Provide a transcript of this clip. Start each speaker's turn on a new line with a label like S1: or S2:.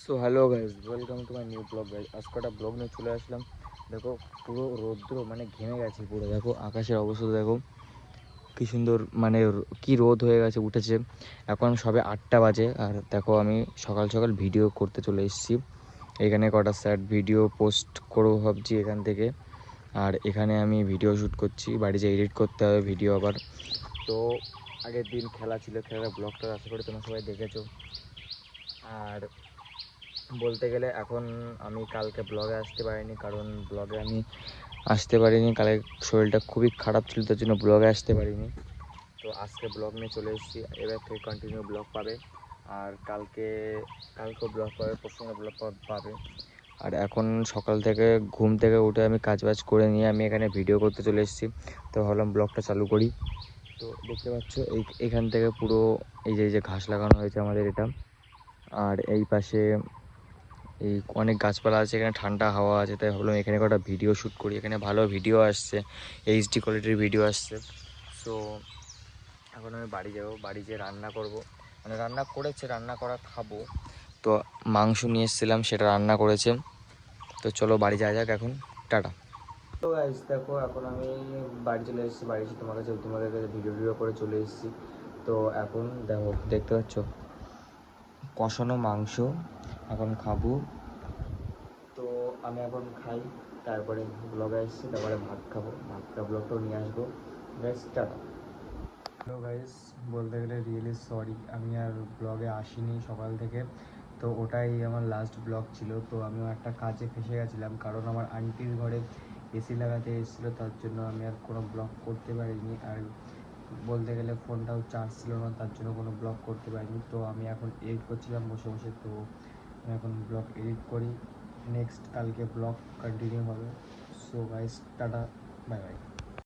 S1: So hello guys, welcome to my new blog guys. আজকে একটা blog নিয়ে চলে আসলাম। দেখো পুরো রৌদ্র, মানে ঘেমে গেছে পুরো। দেখো আকাশের অবস্থা দেখো কি সুন্দর, মানে কি রোদ হয়ে গেছে, উঠেছে। এখন সবে 8টা বাজে আর দেখো আমি সকাল সকাল ভিডিও করতে চলে এসেছি। এখানে কটা স্যাড ভিডিও পোস্ট করবো ভাবছি এখান থেকে। আর এখানে আমি ভিডিও শ্যুট করছি, বাড়িতে এডিট করতে হবে ভিডিও আবার। তো আগের দিন খেলা ছিল, খেলার ব্লগটা আশা করি তোমরা সবাই দেখেছো। আর বলতে গেলে এখন আমি কালকে ব্লগে আসতে পারিনি, কারণ ব্লগে আমি আসতে পারিনি, কালকে শরীরটা খুবই খারাপ ছিল, তার জন্য ব্লগে আসতে পারিনি। তো আজকে ব্লগ নিয়ে চলে এসেছি, এবার থেকে কন্টিনিউ ব্লগ পাবে। আর কালকেও ব্লগ পাবে, পরশুদিনও ব্লগ পাবে। আর এখন সকাল থেকে ঘুম থেকে উঠে আমি কাজবাজ করে নিয়ে আমি এখানে ভিডিও করতে চলে এসেছি। তো ভাবলাম ব্লগটা চালু করি। তো দেখতে পাচ্ছ এইখান থেকে পুরো এই যে ঘাস লাগানো হয়েছে আমাদের এটা। আর এই পাশে এই অনেক গাছপালা আছে, এখানে ঠান্ডা হাওয়া আছে, তাই ভাবলাম এখানে কটা ভিডিও শ্যুট করি। এখানে ভালো ভিডিও আসছে, এইচডি কোয়ালিটির ভিডিও আসছে। সো এখন আমি বাড়ি যাব, বাড়ি যেয়ে রান্না করব, মানে রান্না করেছে, রান্না করা খাবো। তো মাংস নিয়ে এসেছিলাম, সেটা রান্না করেছে। তো চলো বাড়ি যাওয়া যাক এখন। টাটা। তো গাইস দেখো এখন আমি বাড়ি চলে এসেছি, বাড়ি এসে তোমাদের কাছে ভিডিও করে চলে এসেছি। তো এখন দেখো, দেখতে পাচ্ছ কষানো মাংস এখন খাবো। তো আমি এখন খাই, তারপরে ব্লগে আসছি, তারপরে ভাত খাবো, ভাত খাওয়া ব্লগটাও নিয়ে আসবো। Guys tata. হ্যালো গাইস, বলতে গেলে রিয়েলি সরি, আমি আর ব্লগে আসিনি সকাল থেকে। তো ওটাই আমার লাস্ট ব্লগ ছিল। তো আমিও একটা কাজে ফেসে গেছিলাম, কারণ আমার আন্টির ঘরে এসি লাগাতে এসেছিলো, তার জন্য আমি আর কোনো ব্লগ করতে পারিনি। আর বলতে গেলে ফোনটাও চার্জ ছিল না, তার জন্য কোনো ব্লগ করতে পারিনি। তো আমি এখন এডিট করছিলাম বসে বসে। তো আমি এখন ব্লগ এডিট করি, নেক্সট কালকে ব্লগ কন্টিনিউ হবে। So guys tata, bye bye.